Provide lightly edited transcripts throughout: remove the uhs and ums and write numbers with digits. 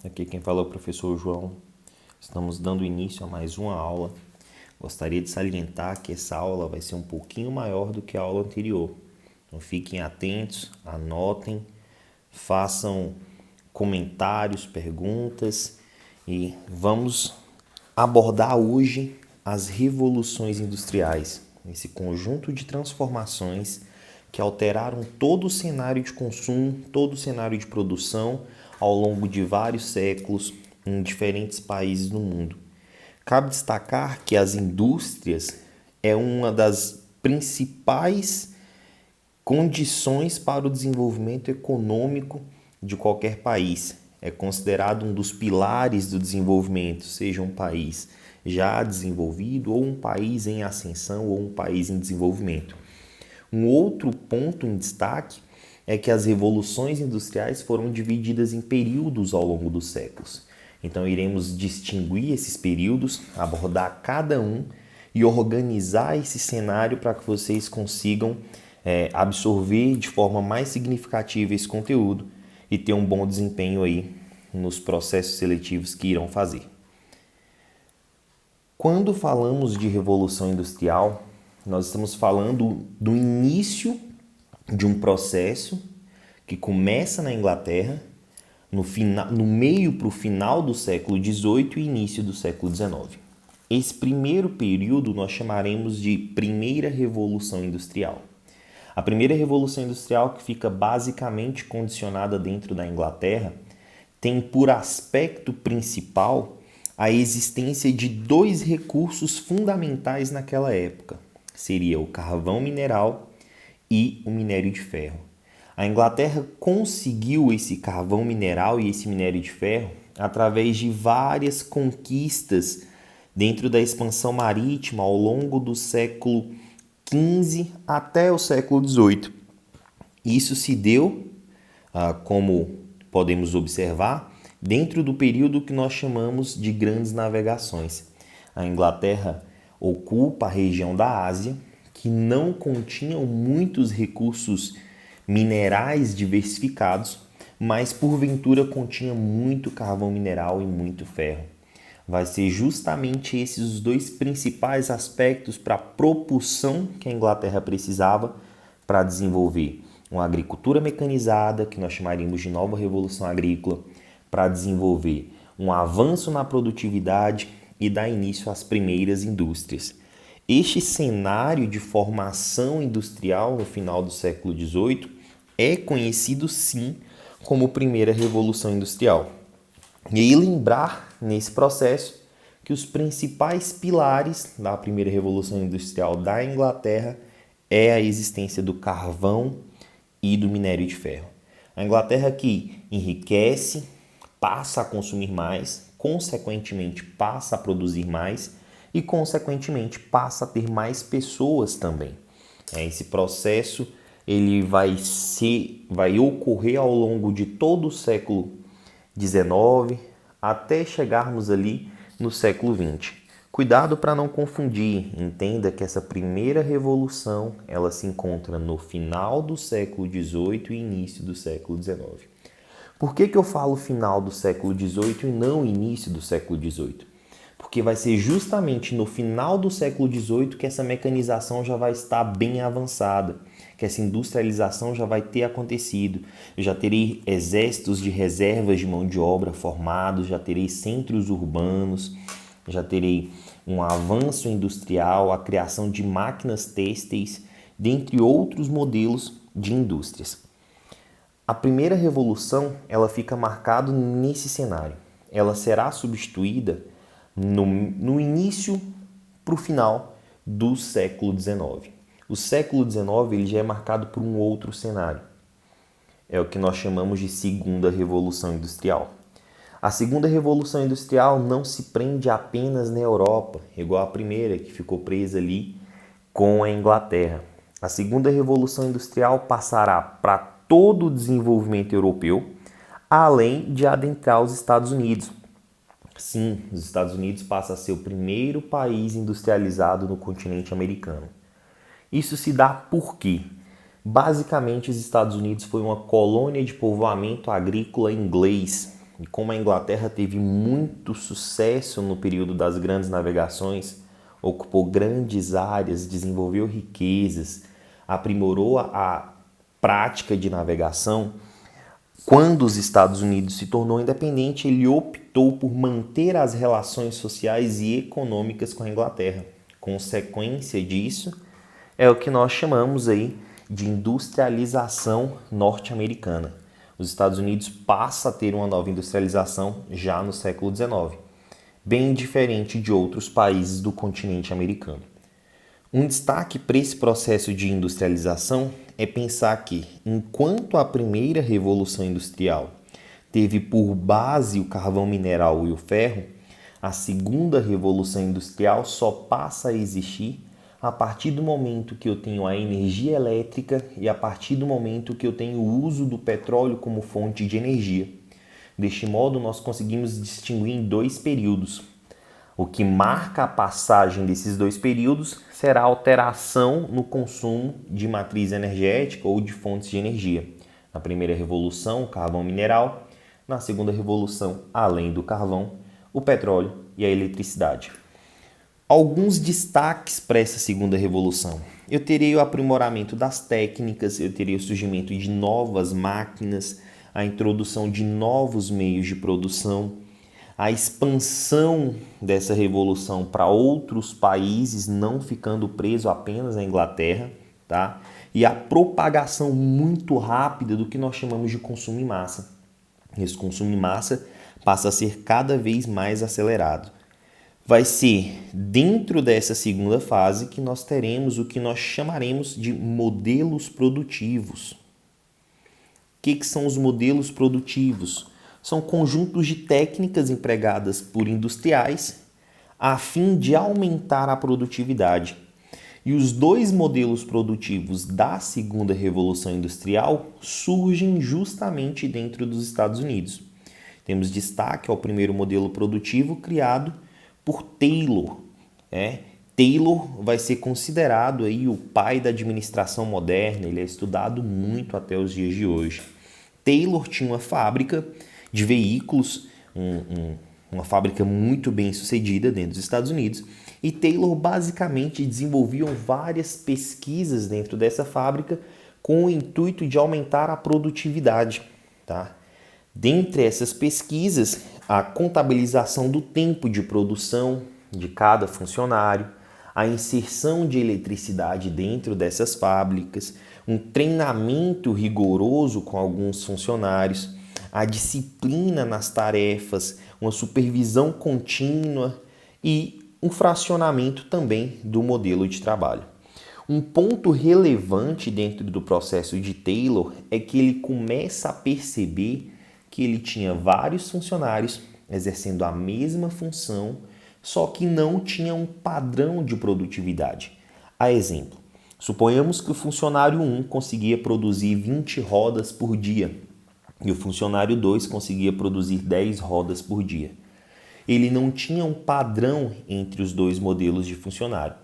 Aqui quem fala é o professor João. Estamos dando início a mais uma aula. Gostaria de salientar que essa aula vai ser um pouquinho maior do que a aula anterior. Então fiquem atentos, anotem, façam comentários, perguntas e vamos abordar hoje as revoluções industriais, esse conjunto de transformações que alteraram todo o cenário de consumo, todo o cenário de produção ao longo de vários séculos em diferentes países do mundo. Cabe destacar que as indústrias é uma das principais condições para o desenvolvimento econômico de qualquer país. É considerado um dos pilares do desenvolvimento, seja um país já desenvolvido, ou um país em ascensão, ou um país em desenvolvimento. Um outro ponto em destaque é que as revoluções industriais foram divididas em períodos ao longo dos séculos. Então iremos distinguir esses períodos, abordar cada um e organizar esse cenário para que vocês consigam absorver de forma mais significativa esse conteúdo e ter um bom desempenho aí nos processos seletivos que irão fazer. Quando falamos de revolução industrial, nós estamos falando do início de um processo que começa na Inglaterra, no meio para o final do século XVIII e início do século XIX. Esse primeiro período nós chamaremos de Primeira Revolução Industrial. A Primeira Revolução Industrial, que fica basicamente condicionada dentro da Inglaterra, tem por aspecto principal a existência de dois recursos fundamentais naquela época. Seria o carvão mineral e o minério de ferro. A Inglaterra conseguiu esse carvão mineral e esse minério de ferro através de várias conquistas dentro da expansão marítima ao longo do século XV até o século XVIII. Isso se deu, como podemos observar, dentro do período que nós chamamos de grandes navegações. A Inglaterra ocupa a região da Ásia, que não continham muitos recursos minerais diversificados, mas porventura continha muito carvão mineral e muito ferro. Vai ser justamente esses os dois principais aspectos para a propulsão que a Inglaterra precisava para desenvolver uma agricultura mecanizada, que nós chamaríamos de nova revolução agrícola, para desenvolver um avanço na produtividade e dar início às primeiras indústrias. Este cenário de formação industrial no final do século XVIII é conhecido sim como Primeira Revolução Industrial. E aí lembrar nesse processo que os principais pilares da Primeira Revolução Industrial da Inglaterra é a existência do carvão e do minério de ferro. A Inglaterra que enriquece, passa a consumir mais, consequentemente passa a produzir mais e consequentemente passa a ter mais pessoas também. Esse processo ele vai ocorrer ao longo de todo o século XIX até chegarmos ali no século XX. Cuidado para não confundir, entenda que essa primeira revolução ela se encontra no final do século XVIII e início do século XIX. Por que eu falo final do século XVIII e não início do século XVIII? Porque vai ser justamente no final do século XVIII que essa mecanização já vai estar bem avançada, que essa industrialização já vai ter acontecido. Eu já terei exércitos de reservas de mão de obra formados, já terei centros urbanos, já terei um avanço industrial, a criação de máquinas têxteis, dentre outros modelos de indústrias. A primeira revolução ela fica marcada nesse cenário. Ela será substituída no início para o final do século XIX. O século XIX ele já é marcado por um outro cenário. É o que nós chamamos de Segunda Revolução Industrial. A Segunda Revolução Industrial não se prende apenas na Europa, igual a primeira, que ficou presa ali com a Inglaterra. A Segunda Revolução Industrial passará para todo o desenvolvimento europeu, além de adentrar os Estados Unidos. Sim, os Estados Unidos passa a ser o primeiro país industrializado no continente americano. Isso se dá por quê? Basicamente, os Estados Unidos foi uma colônia de povoamento agrícola inglês e como a Inglaterra teve muito sucesso no período das grandes navegações, ocupou grandes áreas, desenvolveu riquezas, aprimorou a prática de navegação, quando os Estados Unidos se tornou independente, ele optou por manter as relações sociais e econômicas com a Inglaterra. Consequência disso é o que nós chamamos aí de industrialização norte-americana. Os Estados Unidos passam a ter uma nova industrialização já no século XIX, bem diferente de outros países do continente americano. Um destaque para esse processo de industrialização é pensar que, enquanto a primeira revolução industrial teve por base o carvão mineral e o ferro, a segunda revolução industrial só passa a existir a partir do momento que eu tenho a energia elétrica e a partir do momento que eu tenho o uso do petróleo como fonte de energia. Deste modo, nós conseguimos distinguir em dois períodos. O que marca a passagem desses dois períodos será a alteração no consumo de matriz energética ou de fontes de energia. Na primeira revolução, o carvão mineral. Na segunda revolução, além do carvão, o petróleo e a eletricidade. Alguns destaques para essa segunda revolução. Eu terei o aprimoramento das técnicas, eu terei o surgimento de novas máquinas, a introdução de novos meios de produção, a expansão dessa revolução para outros países, não ficando preso apenas à Inglaterra, tá? E a propagação muito rápida do que nós chamamos de consumo em massa. Esse consumo em massa passa a ser cada vez mais acelerado. Vai ser dentro dessa segunda fase que nós teremos o que nós chamaremos de modelos produtivos. O que são os modelos produtivos? São conjuntos de técnicas empregadas por industriais a fim de aumentar a produtividade. E os dois modelos produtivos da segunda revolução industrial surgem justamente dentro dos Estados Unidos. Temos destaque ao primeiro modelo produtivo criado por Taylor. Taylor vai ser considerado aí o pai da administração moderna, ele é estudado muito até os dias de hoje. Taylor tinha uma fábrica de veículos, uma fábrica muito bem sucedida dentro dos Estados Unidos, e Taylor basicamente desenvolvia várias pesquisas dentro dessa fábrica com o intuito de aumentar a produtividade, tá? Dentre essas pesquisas, a contabilização do tempo de produção de cada funcionário, a inserção de eletricidade dentro dessas fábricas, um treinamento rigoroso com alguns funcionários, a disciplina nas tarefas, uma supervisão contínua e um fracionamento também do modelo de trabalho. Um ponto relevante dentro do processo de Taylor é que ele começa a perceber que ele tinha vários funcionários exercendo a mesma função, só que não tinha um padrão de produtividade. A exemplo, suponhamos que o funcionário 1 conseguia produzir 20 rodas por dia e o funcionário 2 conseguia produzir 10 rodas por dia. Ele não tinha um padrão entre os dois modelos de funcionário.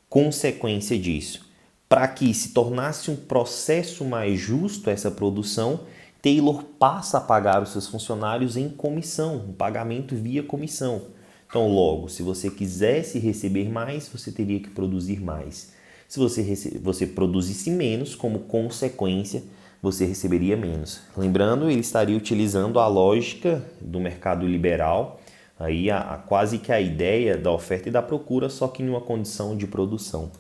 Consequência disso, para que se tornasse um processo mais justo essa produção, Taylor passa a pagar os seus funcionários em comissão, um pagamento via comissão. Então, logo, se você quisesse receber mais, você teria que produzir mais. Se você produzisse menos, como consequência, você receberia menos. Lembrando, ele estaria utilizando a lógica do mercado liberal, aí quase que a ideia da oferta e da procura, só que em uma condição de produção.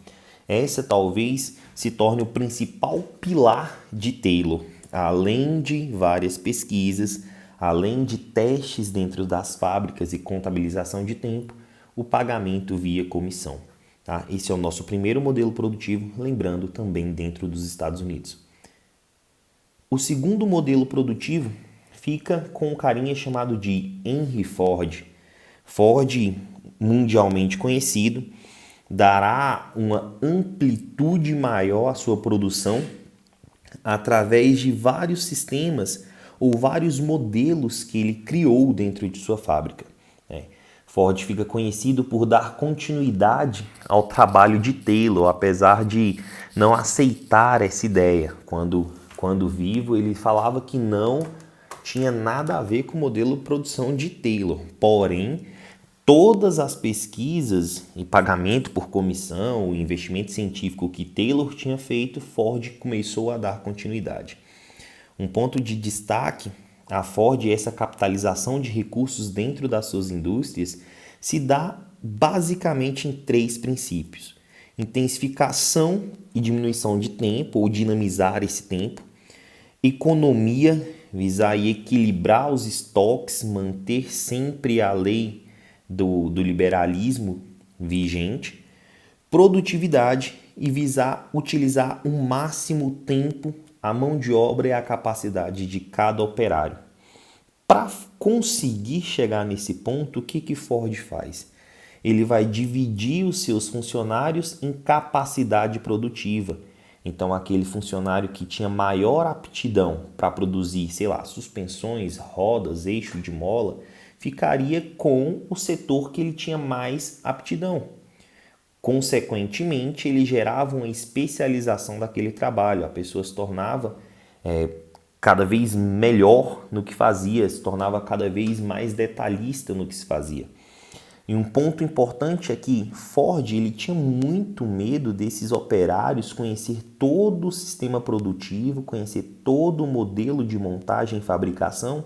Essa talvez se torne o principal pilar de Taylor. Além de várias pesquisas, além de testes dentro das fábricas e contabilização de tempo, o pagamento via comissão. Tá? Esse é o nosso primeiro modelo produtivo, lembrando também dentro dos Estados Unidos. O segundo modelo produtivo fica com um carinha chamado de Henry Ford. Ford, mundialmente conhecido, dará uma amplitude maior à sua produção através de vários sistemas ou vários modelos que ele criou dentro de sua fábrica. Ford fica conhecido por dar continuidade ao trabalho de Taylor, apesar de não aceitar essa ideia. Quando vivo, ele falava que não tinha nada a ver com o modelo de produção de Taylor. Porém, todas as pesquisas e pagamento por comissão, o investimento científico que Taylor tinha feito, Ford começou a dar continuidade. Um ponto de destaque, a Ford, essa capitalização de recursos dentro das suas indústrias, se dá basicamente em 3 princípios: intensificação e diminuição de tempo, ou dinamizar esse tempo; economia, visar e equilibrar os estoques, manter sempre a lei do liberalismo vigente; produtividade, e visar utilizar o máximo tempo, a mão de obra e a capacidade de cada operário. Para conseguir chegar nesse ponto, o que Ford faz? Ele vai dividir os seus funcionários em capacidade produtiva. Então, aquele funcionário que tinha maior aptidão para produzir, sei lá, suspensões, rodas, eixo de mola, ficaria com o setor que ele tinha mais aptidão. Consequentemente, ele gerava uma especialização daquele trabalho. A pessoa se tornava cada vez melhor no que fazia, se tornava cada vez mais detalhista no que se fazia. E um ponto importante é que Ford ele tinha muito medo desses operários conhecer todo o sistema produtivo, conhecer todo o modelo de montagem e fabricação,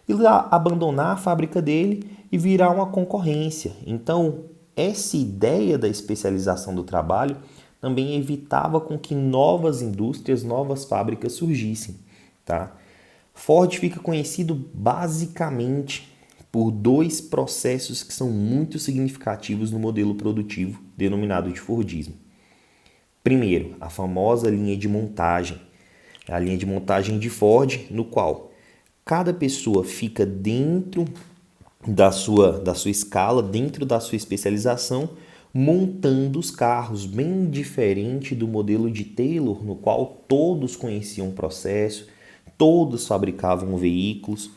e abandonar a fábrica dele e virar uma concorrência. Então, essa ideia da especialização do trabalho também evitava com que novas indústrias, novas fábricas surgissem. Tá? Ford fica conhecido basicamente por 2 processos que são muito significativos no modelo produtivo, denominado de Fordismo. Primeiro, a famosa linha de montagem. A linha de montagem de Ford, no qual cada pessoa fica dentro da sua escala, dentro da sua especialização, montando os carros, bem diferente do modelo de Taylor, no qual todos conheciam o processo, todos fabricavam veículos,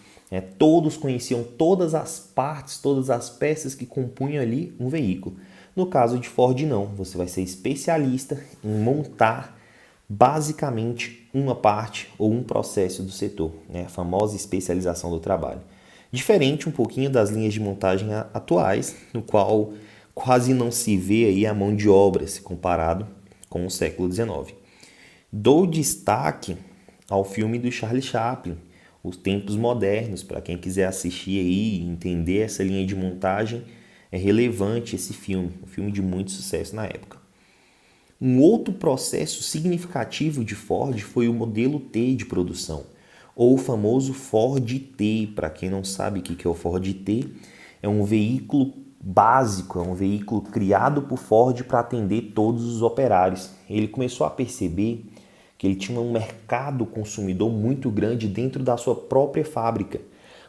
todos conheciam todas as partes, todas as peças que compunham ali um veículo. No caso de Ford, não. Você vai ser especialista em montar basicamente uma parte ou um processo do setor, a famosa especialização do trabalho. Diferente um pouquinho das linhas de montagem atuais, no qual quase não se vê aí a mão de obra se comparado com o século XIX. Dou destaque ao filme do Charlie Chaplin, Os Tempos Modernos. Para quem quiser assistir aí e entender essa linha de montagem, é relevante esse filme, um filme de muito sucesso na época. Um outro processo significativo de Ford foi o modelo T de produção, ou o famoso Ford T. Para quem não sabe o que é o Ford T, é um veículo básico, é um veículo criado por Ford para atender todos os operários. Ele começou a perceber que ele tinha um mercado consumidor muito grande dentro da sua própria fábrica.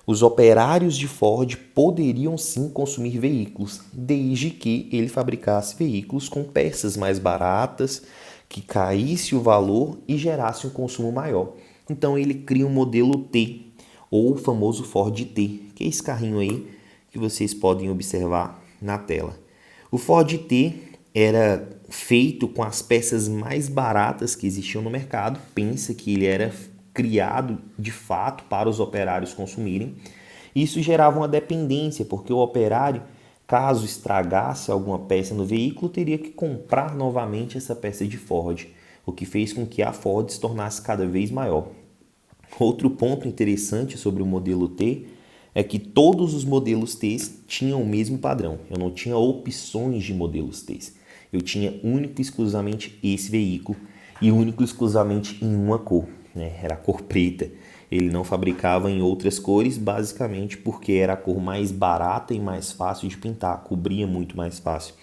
Os operários de Ford poderiam sim consumir veículos, desde que ele fabricasse veículos com peças mais baratas, que caísse o valor e gerasse um consumo maior. Então ele cria um modelo T, ou o famoso Ford T, que é esse carrinho aí que vocês podem observar na tela. O Ford T era feito com as peças mais baratas que existiam no mercado. Pensa que ele era criado de fato para os operários consumirem. Isso gerava uma dependência, porque o operário, caso estragasse alguma peça no veículo, teria que comprar novamente essa peça de Ford, o que fez com que a Ford se tornasse cada vez maior. Outro ponto interessante sobre o modelo T é que todos os modelos T tinham o mesmo padrão. Eu não tinha opções de modelos T. Eu tinha único e exclusivamente esse veículo e único e exclusivamente em uma cor, Era a cor preta. Ele não fabricava em outras cores, basicamente porque era a cor mais barata e mais fácil de pintar, cobria muito mais fácil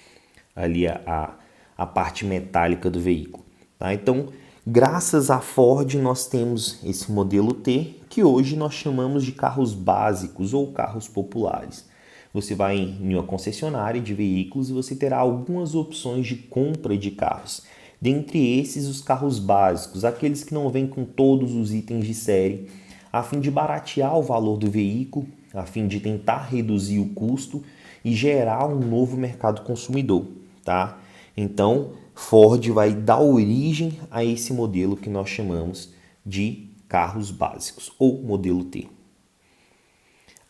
ali a parte metálica do veículo. Tá? Então, graças à Ford, nós temos esse modelo T, que hoje nós chamamos de carros básicos ou carros populares. Você vai em uma concessionária de veículos e você terá algumas opções de compra de carros. Dentre esses, os carros básicos, aqueles que não vêm com todos os itens de série, a fim de baratear o valor do veículo, a fim de tentar reduzir o custo e gerar um novo mercado consumidor, tá? Então, Ford vai dar origem a esse modelo que nós chamamos de carros básicos, ou modelo T.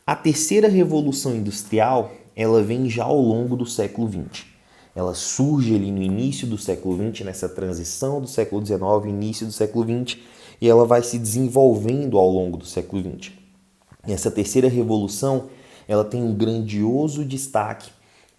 A terceira revolução industrial, ela vem já ao longo do século XX. Ela surge ali no início do século XX, nessa transição do século XIX, início do século XX, e ela vai se desenvolvendo ao longo do século XX. E essa terceira revolução, ela tem um grandioso destaque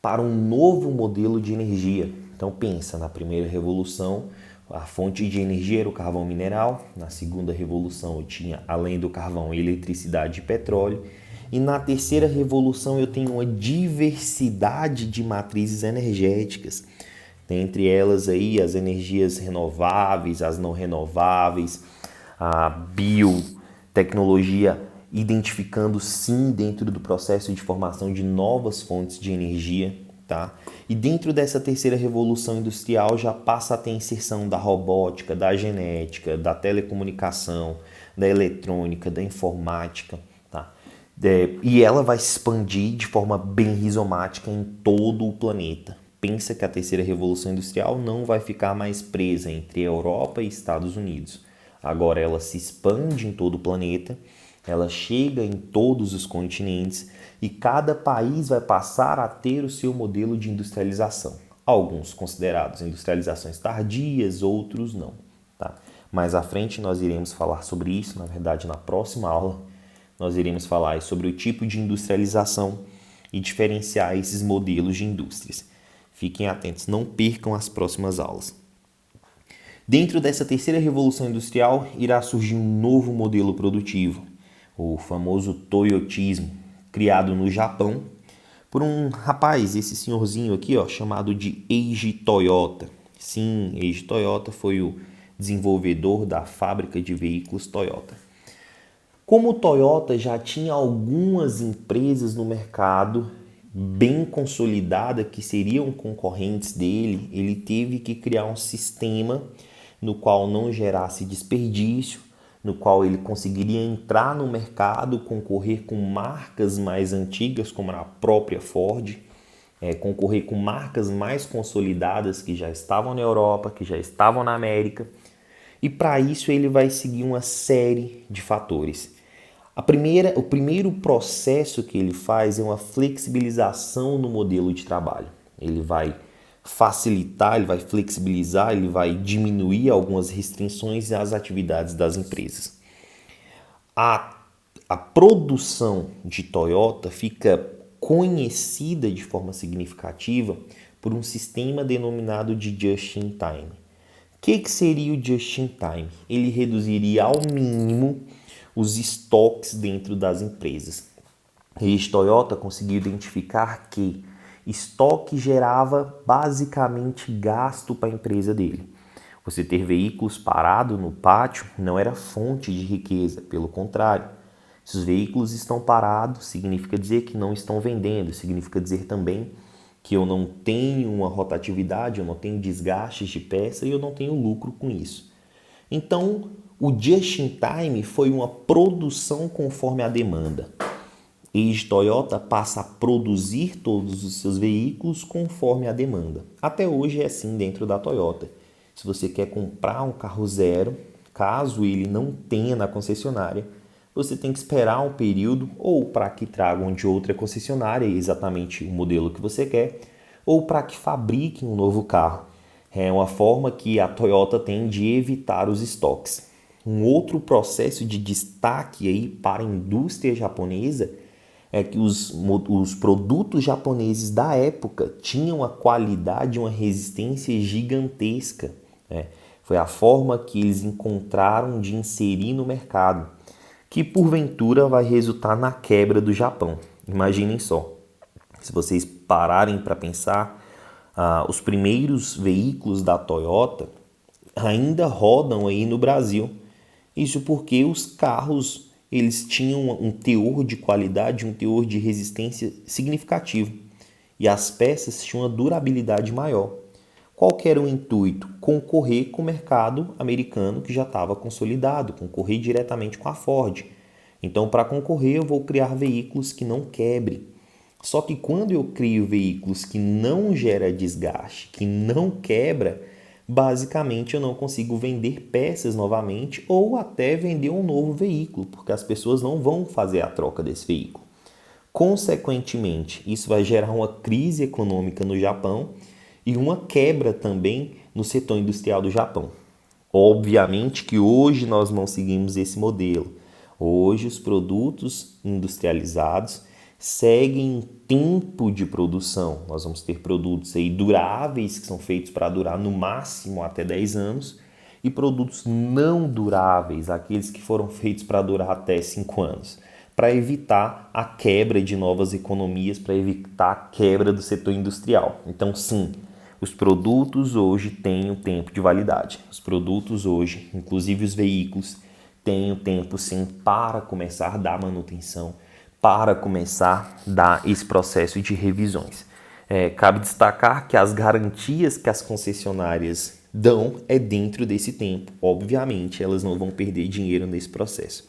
para um novo modelo de energia. Então pensa, na primeira revolução, a fonte de energia era o carvão mineral, na segunda revolução eu tinha, além do carvão, eletricidade e petróleo, e na terceira revolução eu tenho uma diversidade de matrizes energéticas, entre elas aí as energias renováveis, as não renováveis, a biotecnologia identificando sim dentro do processo de formação de novas fontes de energia, tá? E dentro dessa terceira revolução industrial já passa a ter a inserção da robótica, da genética, da telecomunicação, da eletrônica, da informática, tá? E ela vai se expandir de forma bem rizomática em todo o planeta. Pensa que a terceira revolução industrial não vai ficar mais presa entre Europa e Estados Unidos. Agora ela se expande em todo o planeta, ela chega em todos os continentes e cada país vai passar a ter o seu modelo de industrialização. Alguns considerados industrializações tardias, outros não, tá? Mais à frente nós iremos falar sobre isso, na verdade na próxima aula nós iremos falar sobre o tipo de industrialização e diferenciar esses modelos de indústrias. Fiquem atentos, não percam as próximas aulas. Dentro dessa terceira revolução industrial irá surgir um novo modelo produtivo, o famoso toyotismo, criado no Japão por um rapaz, esse senhorzinho aqui, ó, chamado de Eiji Toyota. Sim, Eiji Toyota foi o desenvolvedor da fábrica de veículos Toyota. Como o Toyota já tinha algumas empresas no mercado bem consolidada que seriam concorrentes dele, ele teve que criar um sistema no qual não gerasse desperdício, no qual ele conseguiria entrar no mercado, concorrer com marcas mais antigas, como a própria Ford, concorrer com marcas mais consolidadas que já estavam na Europa, que já estavam na América. E para isso ele vai seguir uma série de fatores. O primeiro processo que ele faz é uma flexibilização no modelo de trabalho. Ele vai facilitar, ele vai flexibilizar, ele vai diminuir algumas restrições às atividades das empresas. A produção de Toyota fica conhecida de forma significativa por um sistema denominado de just-in-time. O que seria o just-in-time? Ele reduziria ao mínimo os estoques dentro das empresas. E Toyota conseguiu identificar que estoque gerava basicamente gasto para a empresa dele. Você ter veículos parados no pátio não era fonte de riqueza, pelo contrário. Se os veículos estão parados, significa dizer que não estão vendendo, significa dizer também que eu não tenho uma rotatividade, eu não tenho desgastes de peça e eu não tenho lucro com isso. Então, o just-in-time foi uma produção conforme a demanda. Eiji Toyota passa a produzir todos os seus veículos conforme a demanda. Até hoje é assim dentro da Toyota. Se você quer comprar um carro zero, caso ele não tenha na concessionária, você tem que esperar um período ou para que tragam de outra concessionária exatamente o modelo que você quer, ou para que fabriquem um novo carro. É uma forma que a Toyota tem de evitar os estoques. Um outro processo de destaque aí para a indústria japonesa é que os produtos japoneses da época tinham uma qualidade, uma resistência gigantesca. Foi a forma que eles encontraram de inserir no mercado, que porventura vai resultar na quebra do Japão. Imaginem só, se vocês pararem para pensar, os primeiros veículos da Toyota ainda rodam aí no Brasil. Isso porque os carros eles tinham um teor de qualidade, um teor de resistência significativo e as peças tinham uma durabilidade maior. Qual que era o intuito? Concorrer com o mercado americano que já estava consolidado, concorrer diretamente com a Ford. Então, para concorrer, eu vou criar veículos que não quebrem. Só que quando eu crio veículos que não gera desgaste, que não quebra, basicamente eu não consigo vender peças novamente ou até vender um novo veículo, porque as pessoas não vão fazer a troca desse veículo. Consequentemente, isso vai gerar uma crise econômica no Japão e uma quebra também no setor industrial do Japão. Obviamente que hoje nós não seguimos esse modelo. Hoje os produtos industrializados seguem em tempo de produção. Nós vamos ter produtos aí duráveis, que são feitos para durar no máximo até 10 anos, e produtos não duráveis, aqueles que foram feitos para durar até 5 anos, para evitar a quebra de novas economias, para evitar a quebra do setor industrial. Então, sim, os produtos hoje têm um tempo de validade. Os produtos hoje, inclusive os veículos, têm um tempo sim para começar a dar manutenção, para começar a dar esse processo de revisões. Cabe destacar que as garantias que as concessionárias dão é dentro desse tempo. Obviamente, elas não vão perder dinheiro nesse processo.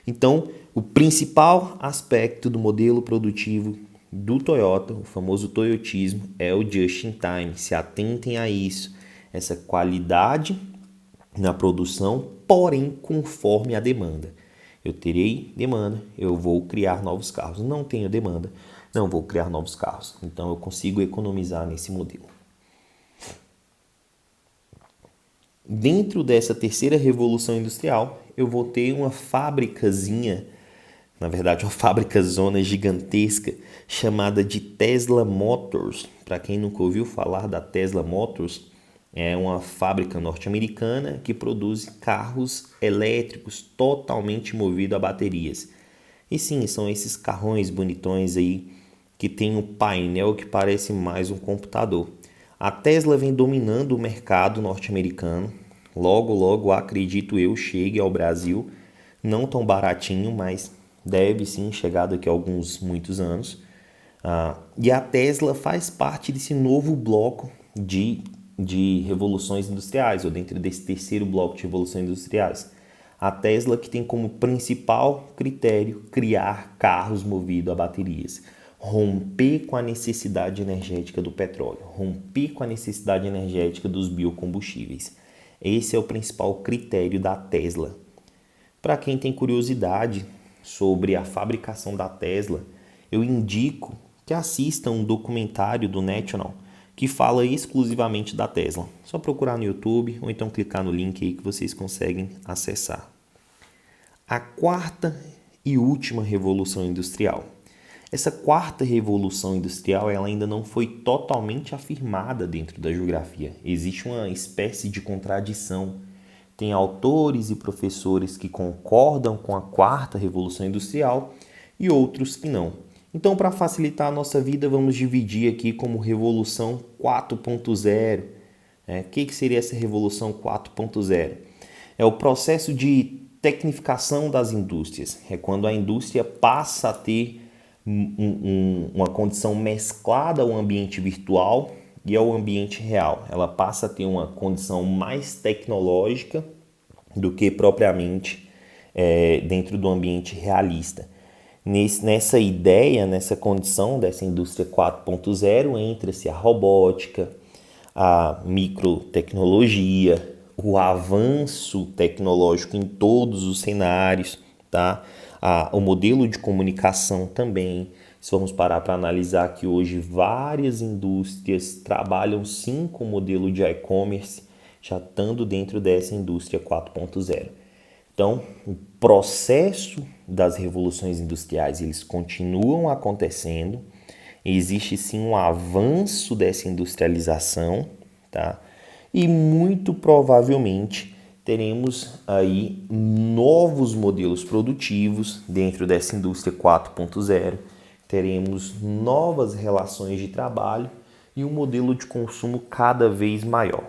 Então, o principal aspecto do modelo produtivo do Toyota, o famoso toyotismo, é o just in time. Se atentem a isso, essa qualidade na produção, porém conforme a demanda. Eu terei demanda, eu vou criar novos carros. Não tenho demanda, não vou criar novos carros. Então eu consigo economizar nesse modelo. Dentro dessa terceira revolução industrial, eu vou ter uma fábricazinha, na verdade uma fábrica-zona gigantesca, chamada de Tesla Motors. Para quem nunca ouviu falar da Tesla Motors, é uma fábrica norte-americana que produz carros elétricos totalmente movidos a baterias. E sim, são esses carrões bonitões aí que tem um painel que parece mais um computador. A Tesla vem dominando o mercado norte-americano. Logo, logo, acredito eu, chegue ao Brasil. Não tão baratinho, mas deve sim chegar daqui a muitos anos. E a Tesla faz parte desse novo bloco de revoluções industriais, ou dentro desse terceiro bloco de revoluções industriais. A Tesla que tem como principal critério criar carros movidos a baterias, romper com a necessidade energética do petróleo, romper com a necessidade energética dos biocombustíveis. Esse é o principal critério da Tesla. Para quem tem curiosidade sobre a fabricação da Tesla, eu indico que assista um documentário do National que fala exclusivamente da Tesla. Só procurar no YouTube ou então clicar no link aí que vocês conseguem acessar. A quarta e última revolução industrial. Essa quarta revolução industrial ela ainda não foi totalmente afirmada dentro da geografia. Existe uma espécie de contradição. Tem autores e professores que concordam com a quarta revolução industrial e outros que não. Então, para facilitar a nossa vida, vamos dividir aqui como Revolução 4.0. O que seria essa Revolução 4.0? É o processo de tecnificação das indústrias. É quando a indústria passa a ter uma condição mesclada ao ambiente virtual e ao ambiente real. Ela passa a ter uma condição mais tecnológica do que propriamente dentro do ambiente realista. Nessa ideia, nessa condição dessa indústria 4.0, entra-se a robótica, a microtecnologia, o avanço tecnológico em todos os cenários, tá? O modelo de comunicação também. Se vamos parar para analisar que hoje várias indústrias trabalham sim com o modelo de e-commerce, já estando dentro dessa indústria 4.0. Então, o processo das revoluções industriais, eles continuam acontecendo. Existe sim um avanço dessa industrialização, tá? E muito provavelmente teremos aí novos modelos produtivos dentro dessa indústria 4.0. Teremos novas relações de trabalho e um modelo de consumo cada vez maior.